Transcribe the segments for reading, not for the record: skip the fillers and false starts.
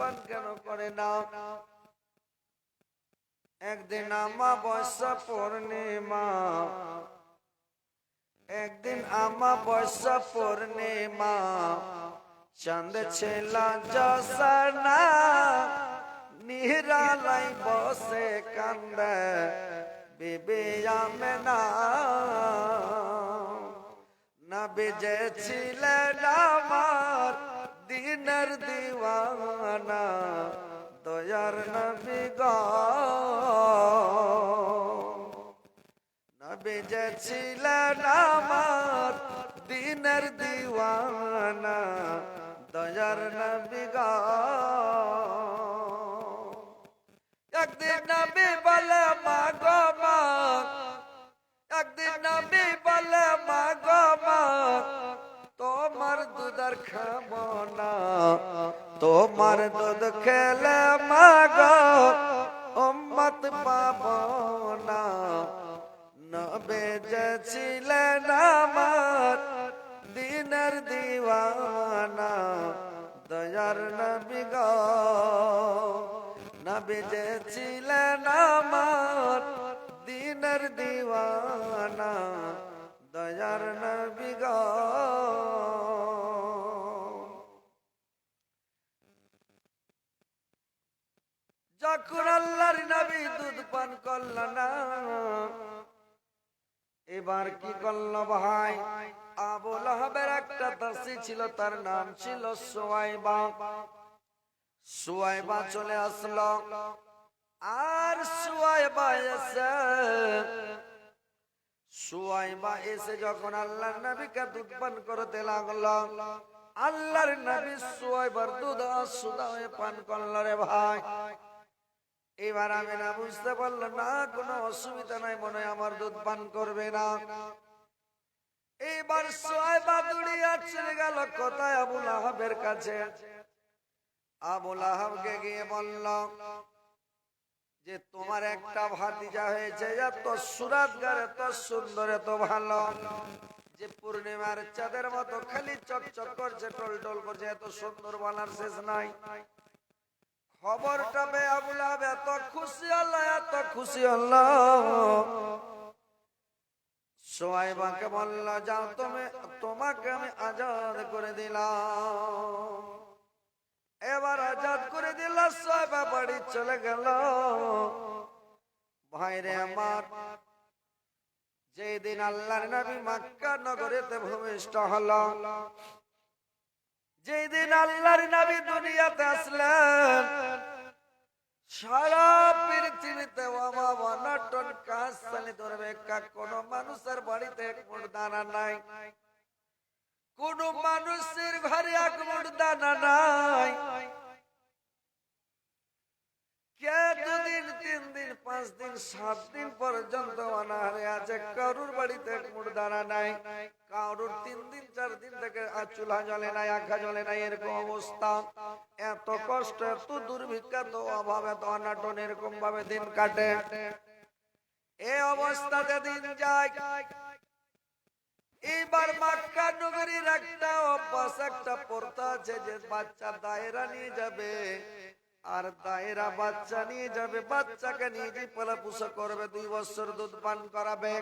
পান কেন করে না? একদিন আমাবস্যা পূর্ণিমা, একদিন আমাবস্যা পূর্ণিমা, চাঁদ ছিল জোছনা, নিরালাই বসে কান্দে বিবি আমেনা। নবী যে ছিলেন আমার দিনের দিওয়ানা, দয়ার নবী গো। নবী যে ছিলেন আমার দিনের দিওয়ানা, দয়ার নবী গো। একদিন নবী বলে মা গো মা, একদিন নবী বলে মা গো মা, তোমার দুধ আর খাবো না, তোমার দুধ খেলে মা গো উম্মত পাবো না। নবী যে ছিলেন আমার দিনের দিওয়ানা, দয়ার নবী গো। নবী যে ছিলেন আমার দিনের দিওয়ানা, দয়ার নবী গো। যখন আল্লাহর নবী দুধ পান করল না, এবার কি করল ভাই? আবু লাহাবের একটা দাসী ছিল, তার নাম ছিল সুয়াইবা। সুয়াইবা চলে আসলো, আর সুয়াইবা এসে যখন আল্লাহর নবীকে দুধ পান করতে লাগলো, আল্লাহর নবী সুয়াইবার দুধ সুদা হয়ে পান করল রে ভাই। এবার আমি না বুঝতে পারলো না, কোনো অসুবিধা নাই, মনে হয় আমার দুধ পান করবে না। এইবার সুয়াইবা দৌড়িয়া চলে গেল কোথায়? আবু লাহাবের কাছে। আবু লাহাবকে গিয়ে বলল যে তোমার একটা ভাতিজা হয়েছে, এত সুরাতগার, এত সুন্দর, এত ভালো, যে পূর্ণিমার চাঁদের মতো খালি চকচক করছে, টলটল করছে, এত সুন্দর, বলার শেষ নাই। খবরটা পেয়ে আবু লাহাব এত খুশি হলো, এত খুশি হলো। সুয়াইবাকে বলল যাও, তোমাকে আমি আজাদ করে দিলাম। এবার আজাদ করে দিল, সুয়াইবা বাড়ি চলে গেল। ভাইরে আমার, যেদিন আল্লাহর নবী মক্কা নগরীতে ভূমিষ্ঠ হলো, যেদিন আল্লাহর নবী দুনিয়াতে আসলেন, সারা পৃথিবীতে অনটন কাজ চালিয়ে ধরবে, কোন মানুষের বাড়িতে এক মুঠ দানা নাই, কোন মানুষের ঘরে এক মুঠ দানা নাই। কে 2 দিন 3 দিন 5 দিন 7 দিন পর্যন্ত অনাহারে আছে, কারুর বাড়িতে এক মুঠ দানা নাই, কারুর 3 দিন 4 দিন থেকে চুলা জ্বলে নাই, আখা জ্বলে নাই, এরকম অবস্থা। এত কষ্ট, এত দুর্ভিক্ষ, এত অভাব, এত অনাটন, এরকম ভাবে দিন কাটে। এই অবস্থাতে দিন যায়। এবার মক্কা নগরীর একটা অভ্যাস, একটা প্রথা আছে যে বাচ্চা দায়রা নিয়ে যাবে, আর দায়রা বাচ্চা নিয়ে যাবে, বাচ্চাকে নিয়ে যে পালাপোষা করবে, 2 বছর দুধ পান করাবে,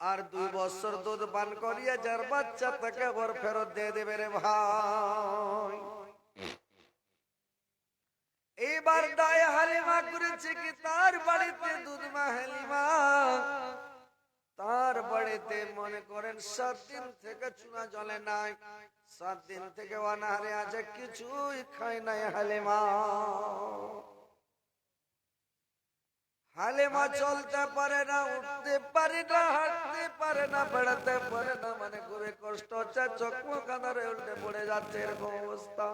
আর 2 বছর দুধ পান করিয়ে যার বাচ্চা তাকে আবার ফেরত দিয়ে দেবে রে ভাই। এইবার দায় হালিমা করেছে কি, তার বাড়িতে দুধ মা হালিমা, তার বাড়িতে মনে করেন 7 দিন থেকে চুনা জ্বলে নাই, 7 দিন থেকে অনাহারে আছে, কিছুই খায় নাই হালিমা। হালিমা চলতে পারে না, উঠতে পারে না, হাঁটতে পারে না, বেড়াতে পারে না, মানে খুবই কষ্ট হচ্ছে, চোখ মুখ আঁধারে উল্টে পড়ে যাচ্ছে, এরকম অবস্থা।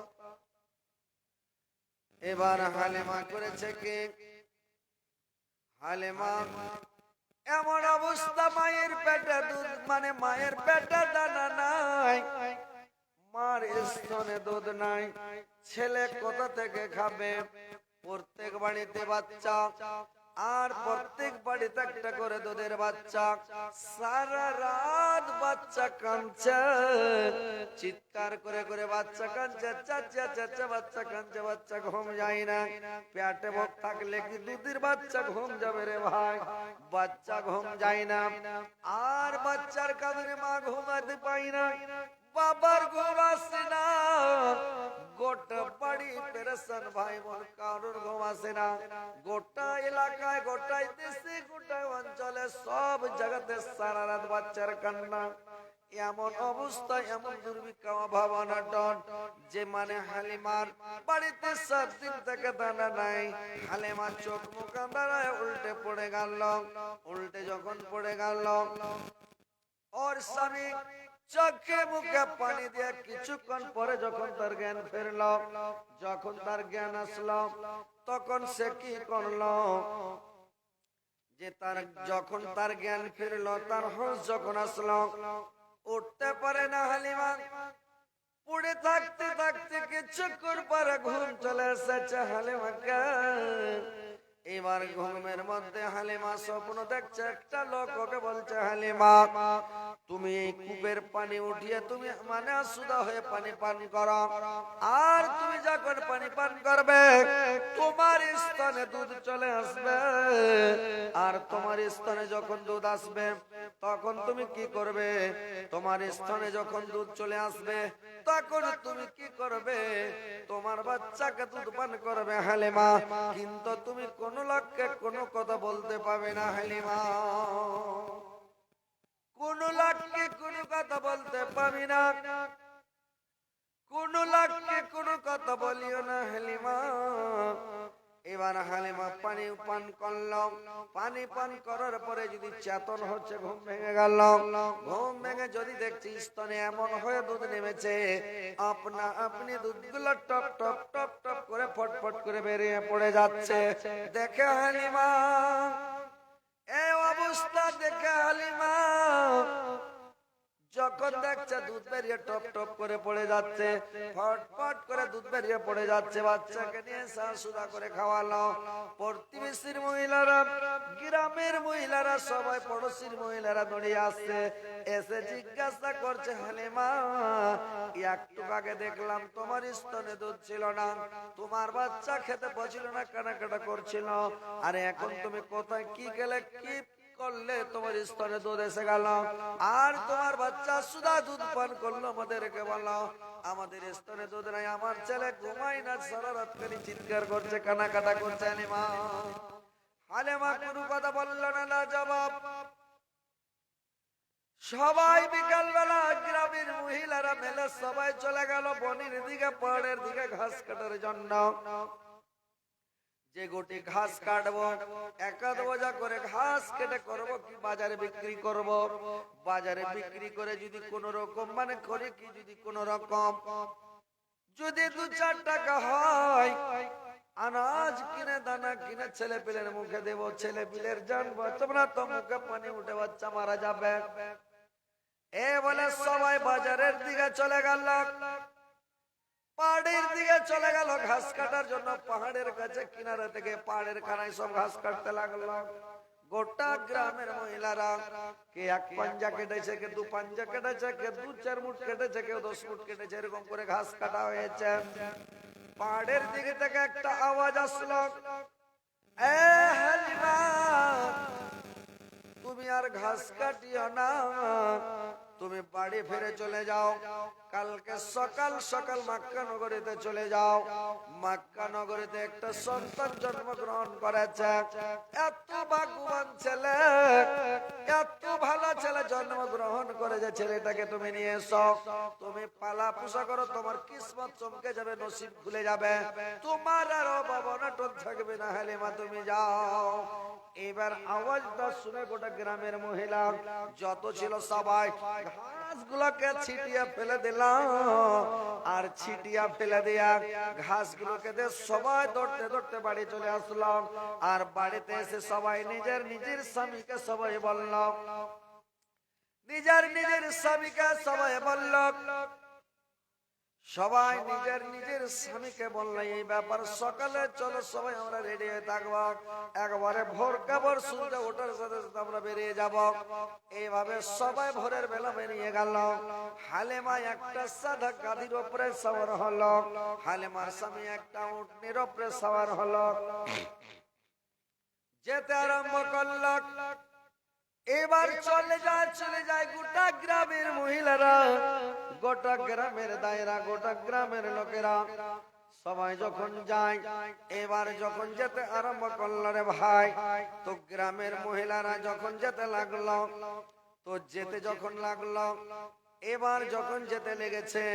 এবার হালিমা করেছে কি, হালিমা এমন অবস্থা, মায়ের পেটে দুধ, মানে মায়ের পেটে দানা নাই, মার স্তনে দুধ নাই, ছেলে কোথা থেকে খাবে? প্রত্যেক বাড়িতে বাচ্চা, আর প্রত্যেক বাড়িতে একটা করে দুধের বাচ্চা। সারা রাত বাচ্চা কাঁদছে, চিৎকার করে করে বাচ্চা কাঁদছে, চাচা চাচা বাচ্চা কাঁদছে, বাচ্চা ঘুম যায় না। পেটে ভোগ থাকলে কি দুধের বাচ্চা ঘুম যাবে রে ভাই? বাচ্চা ঘুম যায় না। আর বাচ্চার কাঁদনে মা ঘুমাতে পাই না, বাবার ঘুম আসে না। গোটা বাড়ি পেরেশান, ভাই বোন কারোর ঘুম আসে না। গোটা এলাকায়, গোটাই দেশে, গোটা অঞ্চলে, সব জায়গাতে সারা রাত বাচ্চার কান্না। এমন অবস্থা, এমন দুর্ভিক্ষ, অভাব, অনটন, যে মানে হালিমার বাড়িতে 7 দিন থেকে দানা নাই। হালিমার চোখ মুখ দাঁড়ায় উল্টে পড়ে গেল। উল্টে যখন পড়ে গেল, ওর স্বামী চোখে মুখে পানি দিয়ে কিছুক্ষণ পরে যখন তার জ্ঞান ফিরল, যখন তার জ্ঞান আসলো, তখন সে কি করলো? যে তার যখন তার জ্ঞান ফিরল, তার হোশ যখন আসলো, উঠতে পারে না হালিমা। পড়ে থাকতে থাকতে কিছুক্ষণ পরে ঘুম চলে এসেছে হালিমাকে। এবার ঘুমের মধ্যে হালিমা স্বপ্ন দেখছে, একটা লোক ওকে বলছে, হালিমা তুমি এই কূপের পানি উঠিয়ে তুমি মানে সুদা হয়ে পানি পান করো। আর তুমি যখন পানি পান করবে, তোমার স্তনে দুধ চলে আসবে। আর তোমার স্তনে যখন দুধ আসবে, তখন তুমি কি করবে? তোমার স্তনে যখন দুধ চলে আসবে, তখন তুমি কি করবে? তোমার বাচ্চাকে দুধ পান করবে হালিমা। কিন্তু তুমি কোন লোককে কোনো কথা বলতে পারবে না হালিমা। কোন লোককে কোনো কথা বলতে পারবি না। কোন লোককে কোনো কথা বলিও না হালিমা। এবার হালিমা পানি পান করলো। পানি পান করার পরে যদি চেতন হচ্ছে, ঘুম ভেঙে গেল। ঘুম ভেঙে যদি দেখছি স্তনে এমন হয়ে দুধ নেমেছে, আপনা আপনি দুধগুলো টপ টপ টপ টপ করে ফটফট করে বেরিয়ে পড়ে যাচ্ছে। দেখে হালিমা, এই অবস্থা দেখে হালিমা যখন দেখছে দুধ বেরিয়ে টপ টপ করে পড়ে যাচ্ছে, ফটফট করে দুধ বেরিয়ে পড়ে যাচ্ছে, বাচ্চাকে নিয়ে শাশুড়া করে খাওয়ালো। প্রতিবেশীর মহিলারা, গ্রামের মহিলারা, সবাই পড়োশির মহিলারা দৌড়ে আসছে, এসে জিজ্ঞাসা করছে, হালিমা একটু আগে দেখলাম তোমার স্তনে দুধ ছিল না, তোমার বাচ্চা খেতে পারছিল না, কান্নাকাটা করছিল, আর এখন তুমি কোথায় কি গেলে, কি করলে তোমার স্তনে দুধ এসে গেল? আর তোমার বাচ্চা সুদা দুধ পান করলো, আমাদেরকে বলো আমাদের স্তনে দুধ নাই, আমার ছেলে ঘুমাই না, সারা রাত খালি চিৎকার করছে, কান্নাকাটা করছে। হালিমা হালিমা কোনো কথা বললো না, না জবাব। সবাই বিকাল বেলা গ্রামের মহিলারা মেলে সবাই চলে গেল বনের দিকে, পাহাড়ের দিকে ঘাস কাটার জন্য। যে গোটি ঘাস কাটবো, একাদ বোঝা করে ঘাস কেটে করবো কি বাজারে বিক্রি করব। বাজারে বিক্রি করে যদি কোন রকম মানে করে কি, যদি কোন রকম যদি 2-4 টাকা হয়, আনাজ কিনে দানা কিনে ছেলে পিলের মুখে দেবো, ছেলে পিলের জান বাঁচবে না তো, মুখে পানি উঠে বাচ্চা মারা যাবে। এ বলে সবাই বাজারের দিকে চলে গেল, পাহাড়ের দিকে চলে গেল ঘাস কাটার জন্য। পাহাড়ের কাছে কিনারে থেকে পাহাড়ের খানায় সব ঘাস কাটতে লাগলো। গোটা গ্রামের মহিলারা কে 1 পাঞ্জা কেটেছে, কে 2 পাঞ্জা কেটেছে, কে 2-4 মুঠ কেটেছে, কেউ 10 মুঠ কেটেছে, এরকম করে ঘাস কাটা হয়েছে। পাহাড়ের দিকে থেকে একটা আওয়াজ আসলো, এ হালিমা তুমি আর ঘাস কাটিও না, তুমি বাড়ি ফিরে চলে যাও। কালকে সকাল সকাল মক্কা নগরীতে চলে যাও। মক্কা নগরীতে একটা সন্তান জন্মগ্রহণ করেছে, এত ভাগ্যবান ছেলে, এত ভালো ছেলে জন্মগ্রহণ করে, যে ছেলেটাকে তুমি নিয়ে এসো। তুমি পালা পোষা করো, তোমার কিসমত চমকে যাবে, নসিব খুলে যাবে, তোমার আর অভাব অনটন থাকবে না। হালিমা তুমি যাও। এবার আওয়াজটা শুনে গোটা গ্রামের মহিলা যত ছিল সবাই ঘাসগুলোকে ছিটিয়ে ফেলে দিলাম। আর ছিটিয়া ফেলে দিয়া ঘাসগুলোকে দিয়ে সবাই দৌড়তে দৌড়তে বাড়ি চলে আসলাম। আর বাড়িতে এসে সবাই নিজের নিজের স্বামীকে সবাই বলল, নিজের নিজের স্বামীকে সবাই বলল, সবাই নিজের নিজের স্বামীকে বললো এই ব্যাপার, সকালে চলো সবাই আমরা রেডি হয়ে থাকবো, একবারে ভোর কাপড় সূর্য ওঠার সাথে সাথে আমরা বেরিয়ে যাব। এইভাবে সবাই ভোরের বেলা বেরিয়ে গেল। হালেমা একটা সাদা গাদির উপরে সওয়ার হলো, হালেমার স্বামী একটা উটনির উপরে সওয়ার হলো, যেতে আরম্ভ করলো। এবার চলে যায় গোটা গ্রামের মহিলারা, গোটা গ্রামের দায়রা, গোটা গ্রামের লোকেরা সবাই যখন যায়। এবার যখন যেতে আরম্ভ করলো রে ভাই, তো গ্রামের মহিলারা যখন যেতে লাগলো, তো যেতে যখন লাগলো, এবার যখন যেতে লেগেছে,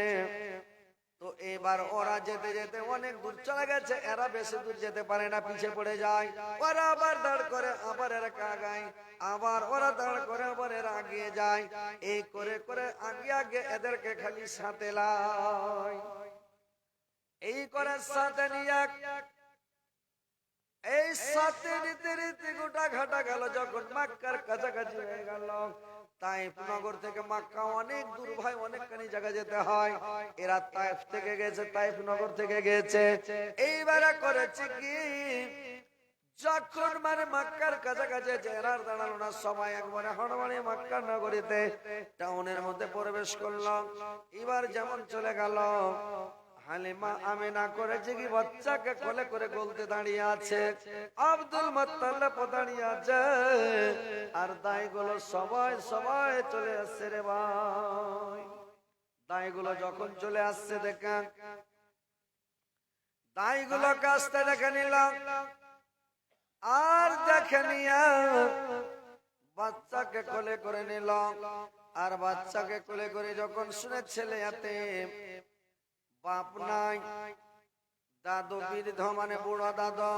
তো এবার ওরা যেতে যেতে অনেক দূর চলে গেছে, এরা বেশি দূর যেতে পারে না, পিছে পড়ে যায়। ওরা আবার দাঁড় করে, আবার এরা আগায়, আবার ওরা দাঁড় করে, আবার এরা আগিয়ে যায়। এই করে করে আগে আগে এদেরকে খালি সাথে লাই, এই করে সাথে নিয়ে, এই সাথে নিতে নিতে গোটা ঘাটা গেল। যখন মক্কার কাছাকাছি হয়ে গেল, তাইফ নগর থেকে মক্কা অনেক দূর ভাই, অনেকখানি জায়গা যেতে হয়। এরা তাইফ থেকে গেছে, তাইফ নগর থেকে গেছে। এইবারে করেছে কি, যখন মানে মক্কার কাছাকাছি এরার দাঁড়ালো না, সবাই একবারে হড়বড়ে মক্কা নগরীতে টাউনের মধ্যে প্রবেশ করলো। এবার যেমন চলে গেল, হালিমা আমিনা করেছে কি, বাচ্চাকে কোলে করে গলতে দাঁড়িয়ে আছে, আব্দুল মুত্তালিব দাঁড়িয়ে আছে, আর দাইগুলো সবাই সবাই চলে আসছে রে ভাই। দাইগুলো যখন চলে আসছে দেখেন, দাইগুলো কাছতে দেখে নিলাম, আর দেখে নিয়া বাচ্চাকে কোলে করে নিল। আর বাচ্চাকে কোলে করে যখন শুনে ছেলে এতে বাপ নাই, দাদু বৃদ্ধ মানে বুড়ো দাদু,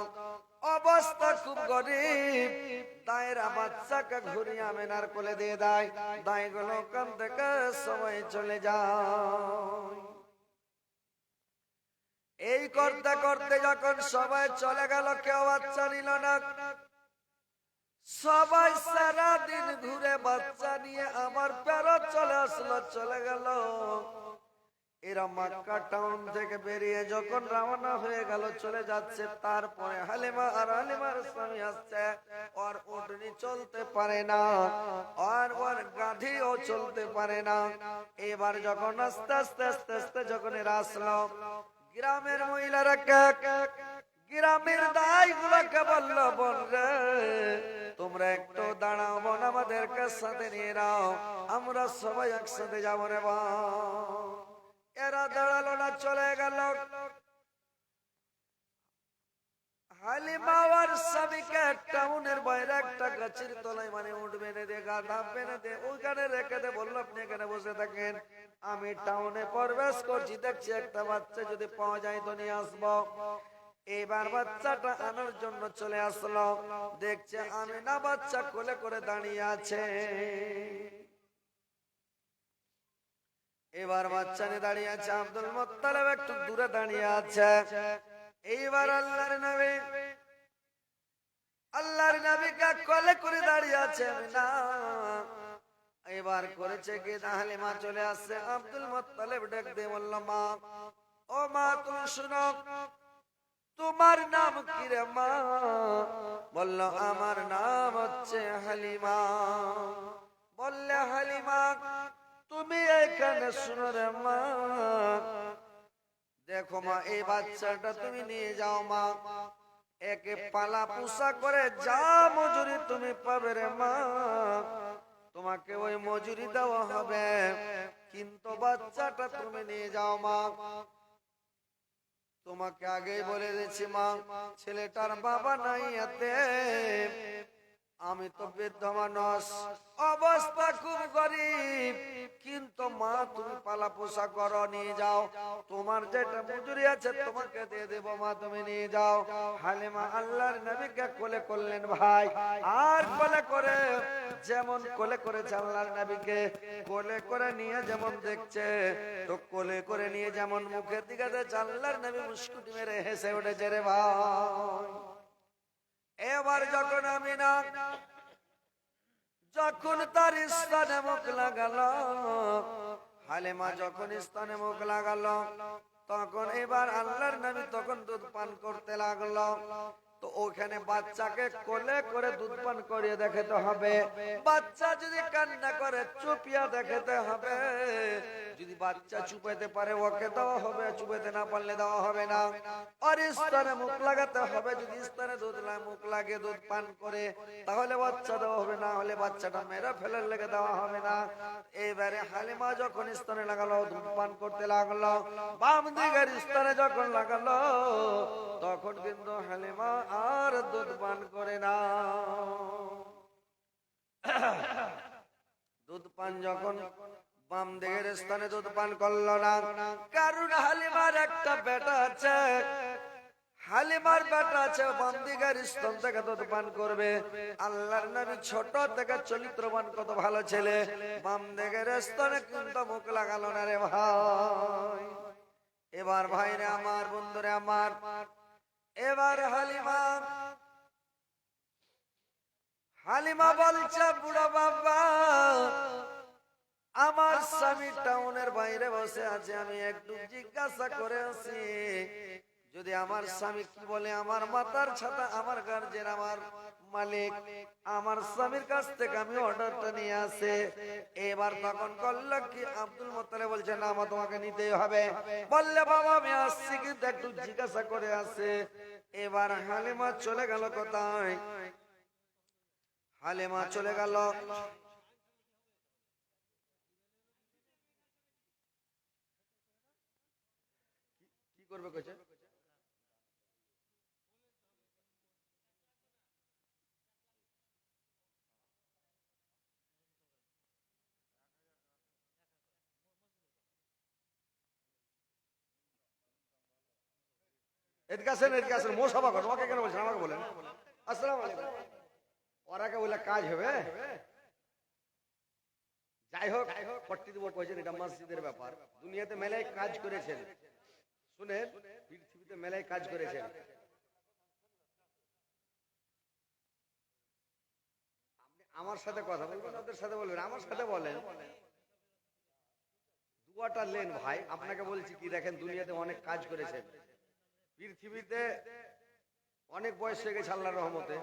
অবস্থা খুব গরিব, দায়েরা বাচ্চাকে ঘুরিয়ে আমেনার কোলে দিয়ে দেয়। দায়গুলো ওখান থেকে সবাই চলে যায়। এই করতে করতে যখন সবাই চলে গেল, কেউ বাচ্চা নিল না। সবাই সারা দিন ঘুরে বাচ্চা নিয়ে আমার ফেরত চলে আসলো, চলে গেল। এরা মক্কা টাউন থেকে বেরিয়ে যখন রওনা হয়ে গেল, চলে যাচ্ছে। তারপরে হালিমা আর হালিমার স্বামী আসছে, ওর উটনি চলতে পারে না, আর ওর গাধিও চলতে পারে না। এবার যখন আস্তে আস্তে আস্তে আস্তে যখন এরা আসলো, গ্রামের মহিলারা গ্রামের দাই গুলোকে বললো, বোন রে তোমরা একটু দাঁড়াও, বোন আমাদেরকে সাথে নিয়ে নাও, আমরা সবাই একসাথে যাবো রে বোন। এরা দাঁড়ালো না, চলে গেল। হালিমা আর স্বামীকে টাউনের বাইরে একটা গাছের তলায় মানে উঠ বেঁধে দিয়ে, গাধা বেঁধে দিয়ে ওইখানে রেখে দে, বললো আপনি এখানে বসে থাকেন, আমি টাউনে প্রবেশ করছি, দেখছি একটা বাচ্চা যদি পাওয়া যায় তো নিয়ে আসবো। এবার বাচ্চাটা আনার জন্য চলে আসলো, দেখছে আমি না বাচ্চা কোলে করে দাঁড়িয়ে আছে। এবার বাচ্চা নিয়ে দাঁড়িয়ে আছে, আব্দুল মুত্তালিব একটু দূরে দাঁড়িয়ে আছে। এইবার আল্লাহর নবীকে কোলে করে দাঁড়িয়ে আছে না। এবার করেছে কি, হালিমা চলে আসছে, আব্দুল মুত্তালিব ডাক দিয়ে বলল, মা ও মা তুমি শুনো, তোমার নাম কি রে মা? বলল আমার নাম হচ্ছে হালিমা। বললে হালিমা তুমি এখানে শুনো রে মা, দেখো মা এই বাচ্চাটা তুমি নিয়ে যাও মা, একে পালা পোষা করে যা মজুরি তুমি পাবে রে মা, তোমাকে ওই মজুরি দেওয়া হবে, কিন্তু বাচ্চাটা তুমি নিয়ে যাও মা। তোমাকে আগেই বলে দিয়েছি মা, ছেলেটার বাবা নাই, এতে আমি তো বৃদ্ধ মানুষ, অবস্থা খুব গরিব, কিন্তু মা তুমি পালা পোষা করো, নিয়ে যাও, তোমার যেটা মজুরি আছে তোমাকে দিয়ে দেবো মা, তুমি নিয়ে যাও। হালিমা আল্লাহর নবীকে কোলে করলেন ভাই, আর কোলে করে যেমন কোলে করেছে আল্লাহর নবীকে, কোলে করে নিয়ে যেমন দেখছে, তো কোলে করে নিয়ে যেমন মুখের দিকে দেখছে, আল্লাহর নবী মুস্কুটি মেরে হেসে উঠেছে রে ভাই। এবার যখন আমিনা যখন তার স্থানে মুখ লাগালো, হালিমা যখন স্তনে মুখ লাগালো তখন এবার আল্লাহর নবী তখন দুধ পান করতে লাগলো। তো ওখানে বাচ্চাকে কোলে করে দুধ পান করিয়ে দেখাতে হবে। বাচ্চা যদি কান্না করে চুপিয়া দেখাতে হবে। যদি বাচ্চা চুপাইতে পারে ওকে দেওয়া হবে, চুপাইতে না পারলে দেওয়া হবে না। আর স্তনে মুখ লাগাতে হবে। যদি স্তনে দুধ মুখ লাগিয়ে দুধ পান করে তাহলে বাচ্চা দেওয়া হবে, না হলে বাচ্চাটা মেরে ফেলার লেগে দেওয়া হবে না। এবারে হালিমা যখন স্তনে লাগালো দুধ পান করতে লাগলো, বাম দিকের স্তনে যখন লাগালো তখন কিন্তু হালিমা আর দুধ পান করে না। দুধ পান যখন বাম দিকের স্থানে দুধ পান করলো না, কারণ হালিমার একটা বেটা আছে, হালিমার বেটা আছে বাম দিকের স্তন থেকে দুধ পান করবে। আল্লাহর নবী ছোট থেকে চরিত্রবান কত ভালো ছেলে, বাম দিকের স্তনে কিন্তু মুখ লাগালো না রে ভাই। এবার ভাইরে আমার, বন্ধুরে আমার, এবার হালিমা বলছে বুড়া বাবা আমার স্বামী টাউনের বাইরে বসে আছে, আমি একটু জিজ্ঞাসা করে আসি যদি আমার স্বামী কি বলে। আমার মাতার ছাতা, আমার গার্জেন, আমার মালিক, আমার স্বামীর কাছ থেকে আমি অর্ডারটা নিয়ে আসে। এবার তখন করলো কি আব্দুল মুত্তালিব বলছে না মা তোমাকে নিতেই হবে। বললে বাবা আমি আসছি কিন্তু একটু জিজ্ঞাসা করে আসে। এবার হালিমা চলে গেল কোথায়? হালিমা চলে গেল কি করবে কইছে? এদিকে আসেন, এদিকে আসেন, মোসাফা করেন। ওকে কেন বলছেন? আমাকে বলেন। আসসালামু আলাইকুম। ওরাকে বলে কাজ হবে। যাই হোক, কর্তৃত্ব কইছেন এটা মসজিদের ব্যাপার। দুনিয়াতে মেলায় কাজ করেছেন, শুনেন, পৃথিবীতে মেলায় কাজ করেছেন। আমার সাথে কথা বলবেন, ওদের সাথে বলবেন, আমার সাথে বলেন। দুয়াটা লেন ভাই। আপনাকে বলছি কি দেখেন, দুনিয়াতে অনেক কাজ করেছেন, পৃথিবীতে অনেক বয়স হয়ে গেছে আল্লাহর রহমতে।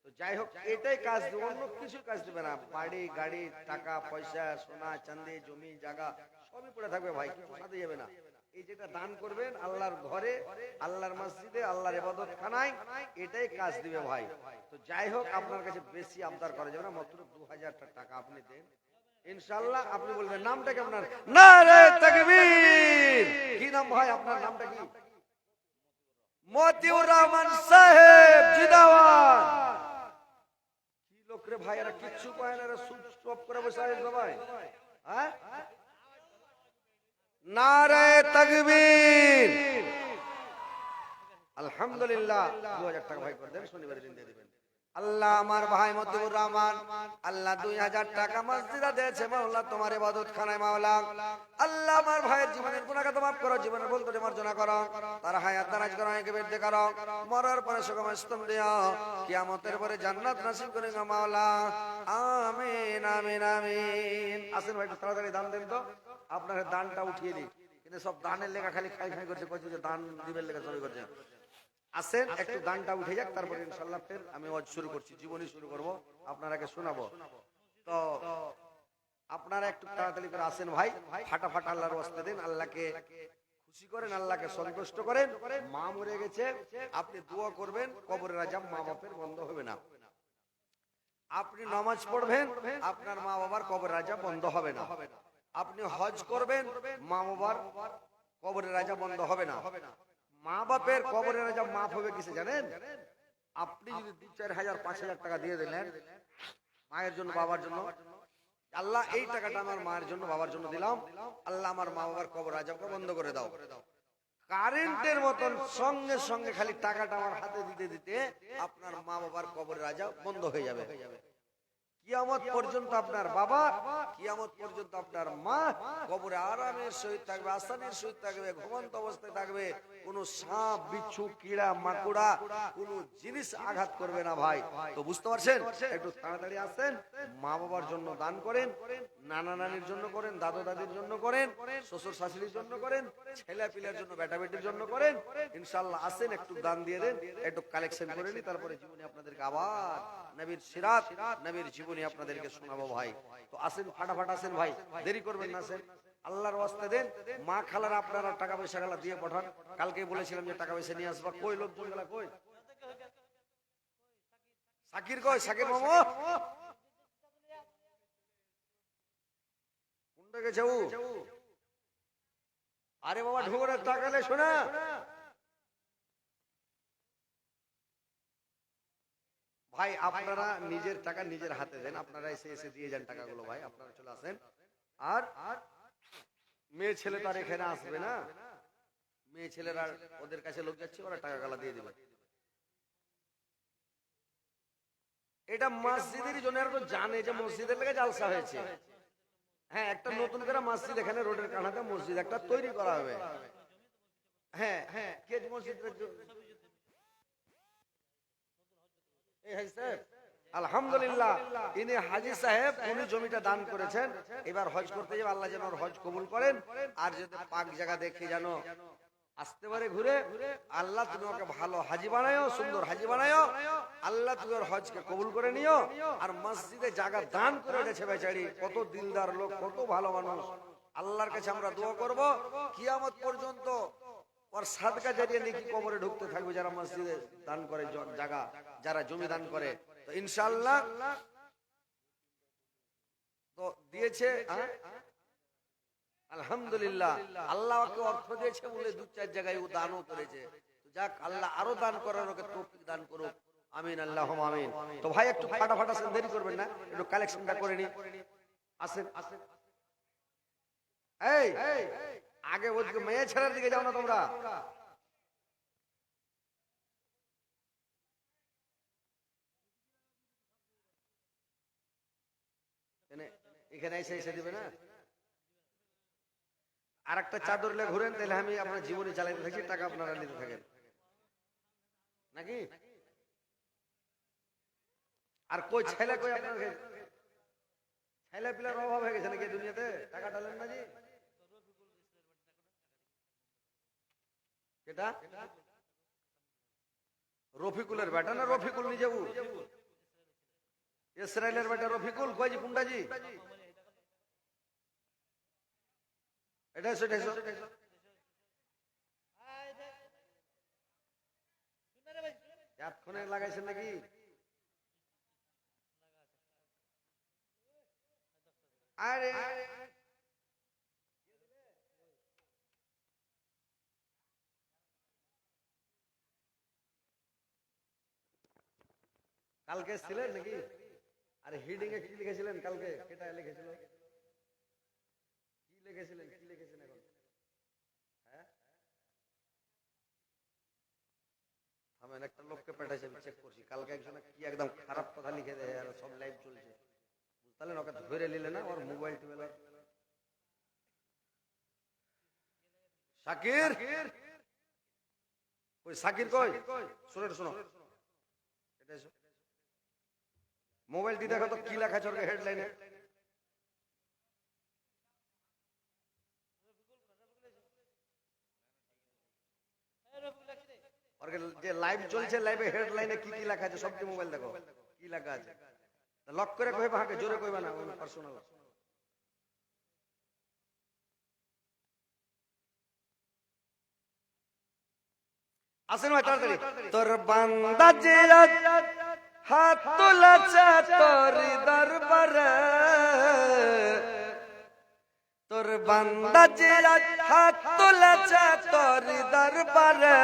তো যাই হোক, এটাই কাজ দেবে, অন্য কিছু কাজ দেবে না। বাড়ি গাড়ি, টাকা পয়সা, সোনা চাঁদি, জমি জায়গা সবই পড়ে থাকবে ভাই, কিছু সাথে যাবে না। এই যেটা দান করবেন আল্লাহর ঘরে, আল্লাহর মসজিদে, আল্লাহর ইবাদত খানায়, এটাই কাজ দিবে ভাই। তো যাই হোক, আপনার কাছে বেশি আবদার করা যাবে না, মাত্র 2000 টাকা আপনি দেন ইনশাআল্লাহ। আপনি বলবেন নামটা কি আপনার? নারে তাকবীর। কি নাম ভাই আপনার? নামটা কি? মতিউর রহমান সাহেব জিন্দাবাদ। কি লোক রে ভাই, এরা কিচ্ছু কয় না, এরা চুপ করে বসে আছে সবাই। হ্যাঁ, নারে তাকবীর। আলহামদুলিল্লাহ। 2000 টাকা ভাই করে দেন, শনিবারের দিন দিয়ে দিবেন। আল্লাহ আমার ভাই মতিউর রহমান, আল্লাহ 2000 টাকা মসজিদে দিয়েছে মাওলা তোমার ইবাদত খানায় মাওলা। আল্লাহ আমার ভাইয়ের জীবনের গুনাহকে মাফ করো, জীবনের ভুল ত্রুটি মার্জনা করো, তার হায়াত দারাজ করো, একে বৃদ্ধি করো, মরার পরে সুগম স্তম দিও, কিয়ামতের পরে জান্নাত নসিব করে গো মাওলা। আমিন আমিন আমিন। আসেন ভাই, তাড়াতাড়ি দান দেন তো, আপনার দানটা উঠিয়ে দিই। কিন্তু সব দানের লেখা খালি খাই খাই করছে, কইছে যে দান দিবেন লেখা সবই করছে। আসেন একটু দানটা উঠে যাক, তারপরে ইনশাআল্লাহ ফের আমি ওয়াজ শুরু করছি, জীবনী শুরু করব, আপনারাকে শোনাবো। তো আপনারা একটু তাড়াতাড়ি করে আসেন ভাই, ফাটাফাট আল্লাহর ওয়াস্তে দেন, আল্লাহকে খুশি করেন, আল্লাহকে সন্তুষ্ট করেন। মা মরে গেছে, আপনি দোয়া করবেন, কবরের আযাব মা বাপের বন্ধ হবে না। আপনি নামাজ পড়বেন, আপনার মা বাবার কবরের আযাব বন্ধ হবে না। আপনি হজ করবেন, মা বাবার কবরের আযাব বন্ধ হবে না। মা বাপের কবরের আযাব মাফ হবে কিসে জানেন? আপনি যদি 2-4 হাজার 5,000 টাকা দিয়ে দিলেন মায়ের জন্য, বাবার জন্য, আল্লাহ এই টাকাটা আমার মায়ের জন্য, বাবার জন্য দিলাম, আল্লাহ আমার মা বাবার কবর আযাবকে বন্ধ করে দাও। কারেন্টের মতন সঙ্গে সঙ্গে খালি টাকাটা আমার হাতে দিতে দিতে আপনার মা বাবার কবরের আযাব বন্ধ হয়ে যাবে। কিয়ামত পর্যন্ত আপনার বাবা, কিয়ামত পর্যন্ত আপনার মা কবরে আরামের সহিত থাকবে, আসানের সহিত থাকবে, ঘুমন্ত অবস্থায় থাকবে, কোনো সাপ বিচ্ছু কিড়া মাকুড়া কোনো জিনিস আঘাত করবে না ভাই। তো বুঝতে পারছেন, একটু তাড়াতাড়ি আসেন। মা বাবার জন্য দান করেন, নানা নানির জন্য করেন, দাদু দাদির জন্য করেন, শ্বশুর শাশুড়ির জন্য করেন, ছেলে পিলের জন্য, বেটা বেটির জন্য করেন। ইনশাআল্লাহ আসেন, একটু দান দিয়ে দেন, একটু কালেকশন করে নি, তারপরে জীবনী আপনাদেরকে আবার নবীর সিরাত, নবীর জীবনী আপনাদেরকে শোনাবো ভাই। তো আসেন, ফাটাফাট আসেন ভাই, দেরি করবেন না। আসেন, আল্লাহর ওয়াস্তে দেন। মা খালার আপনারা টাকা পয়সা গেলা দিয়ে পাঠান। কালকে বলেছিলাম যে টাকা পয়সা নিয়ে আসবা, কই লোকজন গেলা, কই সাকির, কই সাকির মামা কোনটা গেছে ও? আরে বাবা ঢোকরের টাকালে শোনা, ভাই আপনারা নিজের টাকা নিজের হাতে দেন, আপনারা এসে এসে দিয়ে যান টাকাগুলো ভাই। আপনারা চলে আসেন। আর মেয়ে ছেলে তো আর এখানে আসবে না, মেয়ে ছেলেরা ওদের কাছে লোক যাচ্ছে, ওরা টাকা গালা দিয়ে দিবে। এটা মসজিদের জন্য, তো জানে যে মসজিদের লেগে জালসা হয়েছে। হ্যাঁ, একটা নতুন করে মসজিদ এখানে রোডের কানাতে মসজিদ একটা তৈরি করা হবে। হ্যাঁ হ্যাঁ, কে মসজিদটা? আলহামদুলিল্লাহ, ইনি হাজী সাহেব, উনি জমিটা দান করেছেন। এবার হজ করতে যাবে, আল্লাহ যেন হজ কবুল করেন। আর যদি পাক জায়গা দেখে জানো আসতে পারে ঘুরে, আল্লাহ তুমি ওকে ভালো হাজি বানায়ো, সুন্দর হাজি বানায়ো। আল্লাহ তুমি ওর হজকে কবুল করে নিও। আর মসজিদে জায়গা দান করে গেছে বেচারি, কত দিলদার লোক, কত ভালো মানুষ। আল্লাহর কাছে আমরা দোয়া করব, কিয়ামত পর্যন্ত ওর সাদকা জারিয়ে নেকি কবরে ঢুকতে থাকবে যারা মসজিদে দান করে জায়গা, যারা জমি দান করে। তো ইনশাআল্লাহ তো দিয়েছে, আলহামদুলিল্লাহ। আল্লাহ ওকে অর্থ দিয়েছে বলে দু চার জায়গায় ও দানও করেছে। যাক, আল্লাহ আরো দান করার ওকে তৌফিক দান করুক, আমিন, আল্লাহুম্মা আমিন। তো ভাই একটু ফাটাফাট আসেন, দেরি করবেন না, একটু কালেকশনটা করে নি। আসেন আসেন, এই আগে ওদিকে মেয়ে ছেলের দিকে যাও না তোমরা। এখানে এসে এসে দিবে না। আর একটা চাদর লে ঘুরেন, তাহলে আমি আপনার জীবনে চালাইতে থাকি, টাকা আপনারা নিতে থাকেন নাকি। আর কই ছেলে, কই আপনার ছেলে পিলার অভাব হয়ে গেছে নাকি দুনিয়াতে? টাকা ডালেন না জি। এটা রফিকুলের বেটা না? রফিকুল নিজে ইসরায়েলের বেটা রফিকুল, কই জি কোনটা জি? এটা সেটাই এতক্ষণে লাগাইছেন নাকি? আরে কালকে ছিলেন নাকি? আরে হিডিং এ কি লিখেছিলেন কালকে? কেটা লিখেছিল? কি লিখেছিলেন, কি লিখেছেন এখন? হ্যাঁ, আমি একটা লোককে পাঠাইছি, আমি চেক করছি। কালকে একজন কি একদম খারাপ কথা লিখে দেয়, আর সব লাইভ চলছে, বুঝতে ওকে ধরে নিলে না, ওর মোবাইল টোবাইল। শাকির, ওই শাকির কই? শোনো শোনো, মোবাইলটি দেখো তো কি লেখা আছে হেডলাইনে। যে লাইভ চলছে, লাইভে হেডলাইনে কি কি লেখা আছে সবটি মোবাইল দেখো কি লেখা আছে। লক করে কইবা, হাঁকে জোরে কইবা না, পার্সোনাল। আসেন ভাই তাড়াতাড়ি। তোর বান্দা যে হাত তোলাছে তোর দরবারে, তোর বান্দা যে হাত তোলাছে তোর দরবারে,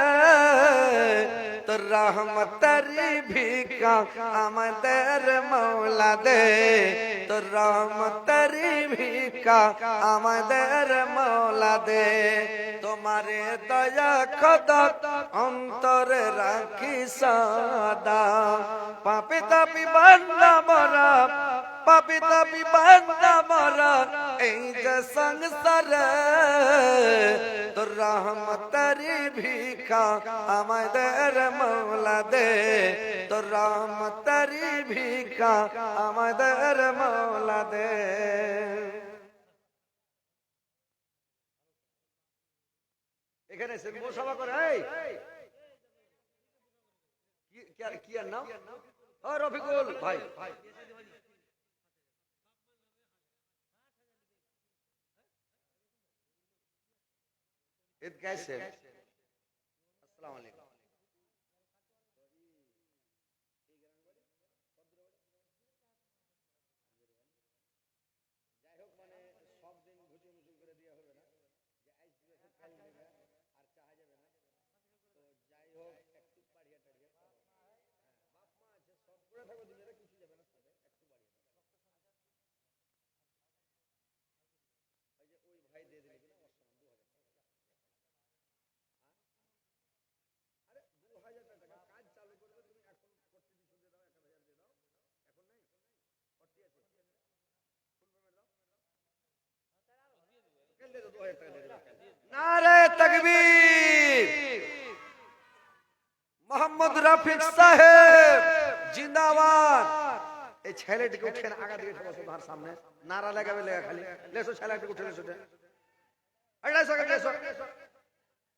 তোর রহমতেরি ভিকা আমাদের মৌলা দে, তোর রহমতেরি ভিকা আমাদের মৌলা দে। তোমারে দয়া খোদা অন্তরে রাখি সদা, পাপি তাপি বান্দা মরা পাপি তাপি বান্দা মারা এই যে সংসারে তোর রহমতেরি ভিক্ষা আমাদের মৌলা দে তোর রহমতেরি ভিক্ষা আমাদের মৌলা দে এখানে সভা করে কি আর নাম রফিকুল ভাই कैसे अस्सलाम वालेकुम नारे तकबीर मोहम्मद रफीक साहेब जिंदाबाद এই ছেলেটিকে উঠে আগা দিকে বসো তার সামনে নারা লাগাবে লাগা খালি লেসো ছেলেটিকে উঠে লেসো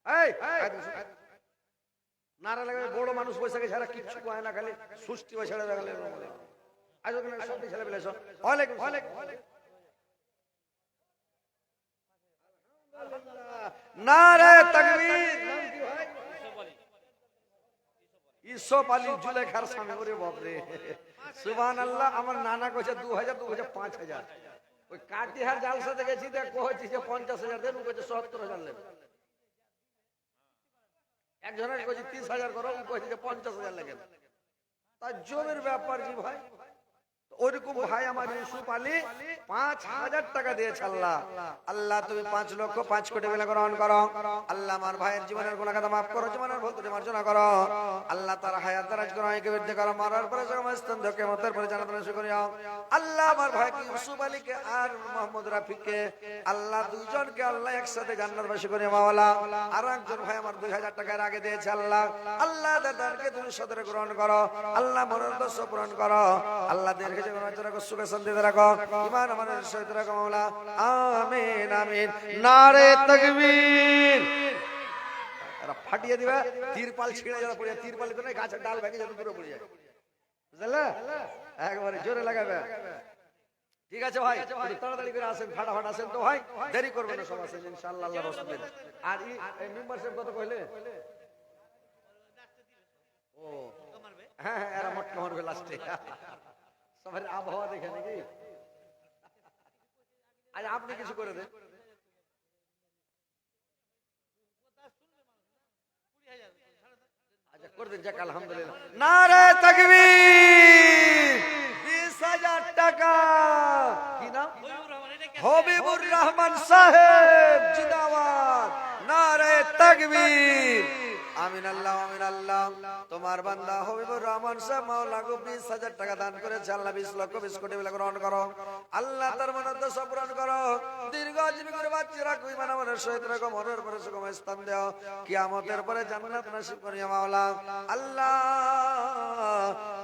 এই নারা লাগাবে বড় মানুষ বসে গেছে ছাড়া কিচ্ছু কয় না খালি সুষ্টি বসে লাগালে আজ ওখানে সব ছেলে লেসো ওয়ালাইকুম नारे तकबीर ইসব আলী জুলেখার স্বামী ওরে বাপ রে সুবহানাল্লাহ আমার নানা কইছে 2000 5000 ওই কাটিহার জালসাতে গেছি দেখ কইছি যে 50000 দেন ও কইছে 70000 নেন একজনের কইছে 30000 করো ও কইছে যে 50000 লাগে তা জমির ব্যাপার জি ভাই ওরকম ভাই আমার ইউসুফ আলী 5000 টাকা দিয়েছে আল্লাহ আল্লাহ তুমি 5 লক্ষ 5 কোটি মিলে গ্রহণ করো আল্লাহ আমার ভাইয়ের জীবনের গুনাহ কথা maaf করো জীবনের ভুল ত্রুটি মার্জনা করো আল্লাহ তার হায়াত দারাজ করো একে বৃদ্ধি করো মরার পরে সমস্ত কিয়ামতের পরে জান্নাত নসিব করিও আল্লাহ আমার ভাই ইউসুফ আলীকে আর মোহাম্মদ রফিককে আল্লাহ দুইজনকে আল্লাহ একসাথে জান্নাতবাসী করে মাওলা আর একজন ভাই আমার 2000 টাকা আগে দিয়েছে আল্লাহ আল্লাহ তাদেরকে তুমি সদরে গ্রহণ করো আল্লাহ মনের দোষ পূরণ করো আল্লাহ দেরকে সুখে শান্তিতে রাখো ঈমান আমাদের সহিত রাখো মাওলা আমিন আমিন নারে তাকবীর এরা ফাটিয়ে দিবা তিরপাল ছিঁড়ে যাবে পড়ে তিরপাল তো না গাছের ডাল ভেঙে যাবে পুরো পড়ে যায় বুঝলে একবারে জোরে লাগাবে ঠিক আছে ভাই তাড়াতাড়ি করে আসেন ফাটাফাট আসেন তো ভাই দেরি করবেন না সব আসেন ইনশাআল্লাহ আল্লাহর রাসূলের আর এই মেম্বার সাহেব কত কইলে ও হ্যাঁ হ্যাঁ এরা মটকা মারবে লাস্টে সবার আবহাওয়া দেখে নাকি আজ আপনি কিছু করে দেন আচ্ছা করে দেন যাক আলহামদুলিল্লাহ নারে তাকবীর 20000 টাকা কি নাম হবিবুর রহমান সাহেব জিন্দাবাদ নারে তাকবীর আমিন আল্লাহ তোমার বান্দা হবিবুর রহমান সাহেব মাওলা গো 20000 টাকা দান করেছে আল্লাহ 20 লক্ষ 20 কোটি মিলে গ্রহণ করো আল্লাহ তার মনের দোষ পূরণ করো দীর্ঘজীবী করে বাঁচিয়ে রাখো ঈমান আমাদের সহিত রাখো মনের পরে সুখম স্থান দাও কিয়ামতের পরে জান্নাত নসিব করিও মাওলা আল্লাহ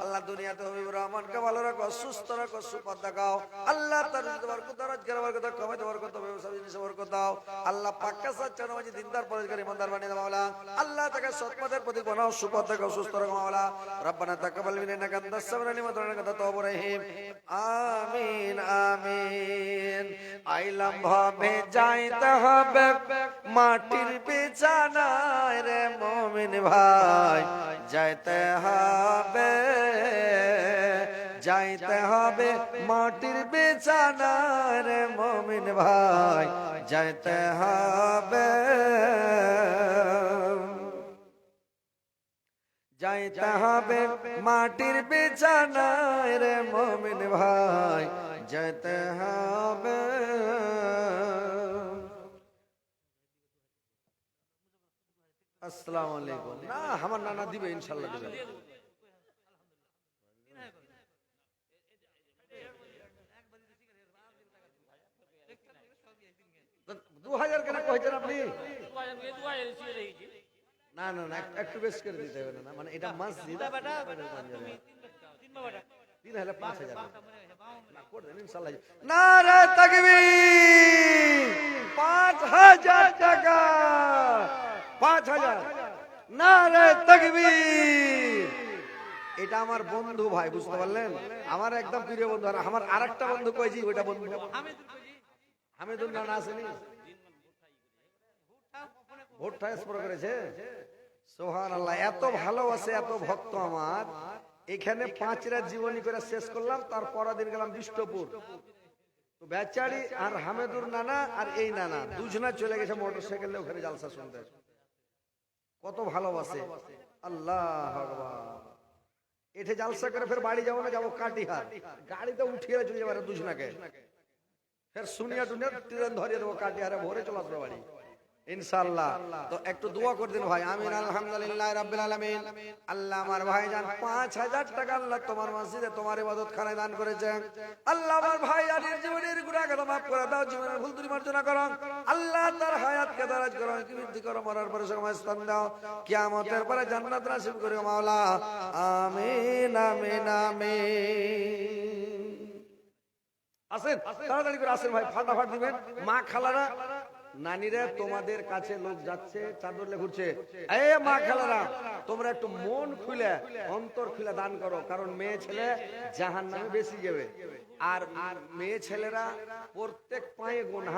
আল্লাহ দুনিয়াতে হবিবুর রহমানকে ভালো রাখো সুস্থ রাখো সুপথ দেখাও আল্লাহ তার রিজিক বরকত দাও রোজগার বরকত দাও কামাইতে বরকত দাও ব্যবসা বিজনেসে বরকত দাও আল্লাহ পাক্কা সাচ্চা নামাজি দিনদার পরেজগার ইমানদার বানিয়ে দাও মাওলা আল্লাহ তাকে সৎপথের প্রতি বানাও সুপথ দেখাও সুস্থ রাখো মাওলা রব্বানা তাকাব্বাল মিন্না ইন্নাকা আনতাস সামিউল আলিম ওয়া তুব আলাইনা ইন্নাকা তাওয়াবুর রহিম আমিন আমিন আইলাম ভাবে যাইতে হবে মাটির বিছানায় রে মুমিন ভাই যাইতে হবে মাটির বিছানায় রে মুমিন ভাই যাইতে হবে মাটির বিছানায় রে মুমিন ভাই যাইতে হবে আসসালামু আলাইকুম না আমার নানা দিবে ইনশাআল্লাহ দিবে 2000 কেন কইছেন আপনি? 2000 ছিল দেখি না না না, একটু বেশ করে দিতে হবে না, মানে এটা মসজিদ। বেটা তুমি 3 বেটা 3 হলে 5000 না করে দেন ইনশাআল্লাহ। নারে তাকবীর! 5000 টাকা, 5000। নারে তাকবীর! এটা আমার বন্ধু ভাই, বুঝতে পারলেন? আমার একদম প্রিয় বন্ধু। আর আমার আরেকটা বন্ধু কইছি, ওইটা বন্ধু হামিদুল নানা আসেনি, ভোট ট্রান্সফার করেছে। সুবহানাল্লাহ, এত ভালোবাসে, এত ভক্ত আমার। এখানে 5 রাত জীবনী করে শেষ করলাম, তার পরের দিন গেলাম বিষ্ণুপুর। তো বেচারি আর হামিদুর নানা আর এই নানা দুজনা চলে গেছে মোটরসাইকেলে ওখানে জালসা শুনতে। কত ভালোবাসে, আল্লাহ আকবার। এঠে জালসা করে ফের বাড়ি যাবো না, যাবো কাটিহার। গাড়িতে উঠিয়ে চলে যাবে দুজনাকে, ফের শুনিয়া টুনিয়া ট্রেন ধরিয়ে দেবো কাটিহারে, ভোরে চলে আসবে বাড়ি ইনশাআল্লাহ। তো একটু দোয়া করে দিন ভাই, আমিন। আলহামদুলিল্লাহ রাব্বিল আলামিন। আল্লাহ আমার ভাইজান 5000 টাকা আল্লাহ তোমার মসজিদে তোমার ইবাদত খানায় দান করেছেন। আল্লাহ আমার ভাইজানের জীবনের গুনাহকে মাফ করে দাও, জীবনের ভুল ত্রুটি মার্জনা করো। আল্লাহ তার হায়াতকে দারাজ করো, বৃদ্ধি করো, মরার পরে সময় স্থান দাও, কিয়ামতের পরে জান্নাত নসিব করো মাওলা। আমিন আমিন আমিন। আসেন তাড়াতাড়ি করে আসেন ভাই, ফাটাফাট দিবেন। মা খালারা নানিরা তোমাদের কাছে লোক যাচ্ছে, চাদর ঘুরছে। এ মা খালারা, তোমরা একটু মন খুলে অন্তর খুলে দান করো, কারণ মেয়ে ছেলে জাহান্নামে বেশি যাবে। আর মেয়ে ছেলেরা প্রত্যেক পায়ে গুনাহ,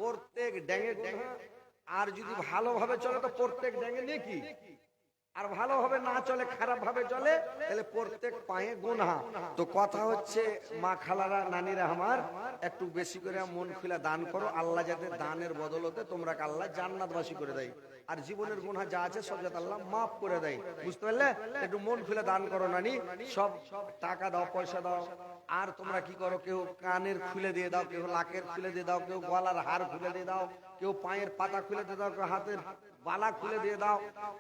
প্রত্যেক ড্যাঙে গুনাহ। আর যদি ভালোভাবে চলে তো প্রত্যেক ড্যাঙে নেকি, আর ভালোভাবে না চলে, খারাপ ভাবে চলে, তাহলে প্রত্যেক পায়ে গুনাহ। তো কথা হচ্ছে মা খালারা নানিরা আমার, একটু বেশি করে মন খুলে দান করো। আল্লাহ যাতে দানের বদলতে তোমরা আল্লাহ জান্নাতবাসী করে দেয়, আর জীবনের গুনাহ যা আছে সব যাতে আল্লাহ মাফ করে দেয়, বুঝতে পারলে? একটু মন খুলে দান করো নানি, সব টাকা দাও, পয়সা দাও। আর তোমরা কি করো, কেউ কানের খুলে দিয়ে দাও, কেউ লাকের খুলে দিয়ে দাও, কেউ গলার হার খুলে দিয়ে দাও, কেউ পায়ের পাতা খুলে দিয়ে দাও, কেউ হাতের বালা খুলে দিয়ে দাও।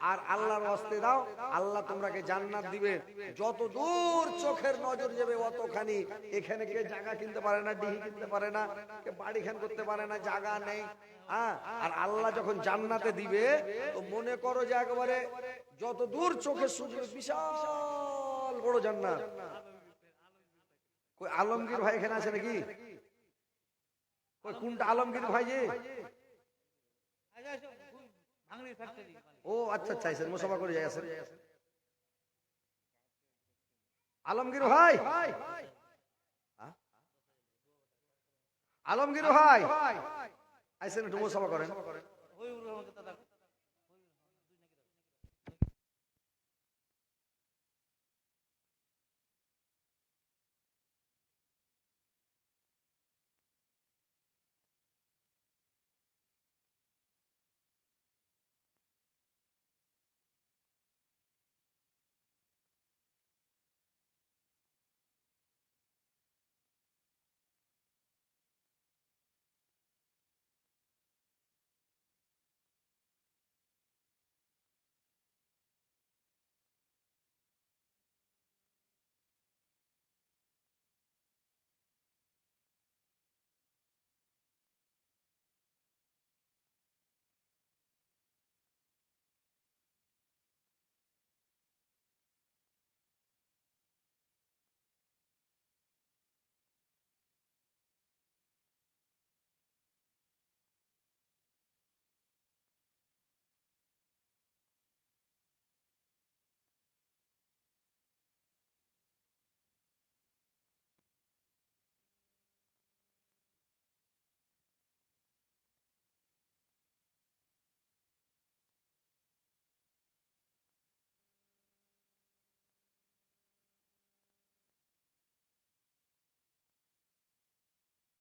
আর আল্লাহর ওয়াস্তে দাও, আল্লাহ তোমরাকে জান্নাত দিবে। যত দূর চোখের নজর যাবে অতখানি। এখানে কে জায়গা কিনতে পারে না, ডিহি কিনতে পারে না, কে বাড়ি খান করতে পারে না, জায়গা নেই। আর আল্লাহ যখন জান্নাতে দিবে, তো মনে করো যে একেবারে যত দূর চোখে সুযোগ, বিশাল বড় জান্নাত। কই আলমগীর ভাই এখানে আছে নাকি? কই কোনটা আলমগীর ভাই যে? ও আচ্ছা আচ্ছা, আইছেন মুসাফা করে যাই আছেন। আলমগীর ভাই, আলমগীর ভাই আইছেন, একটু মুসাফা করেন।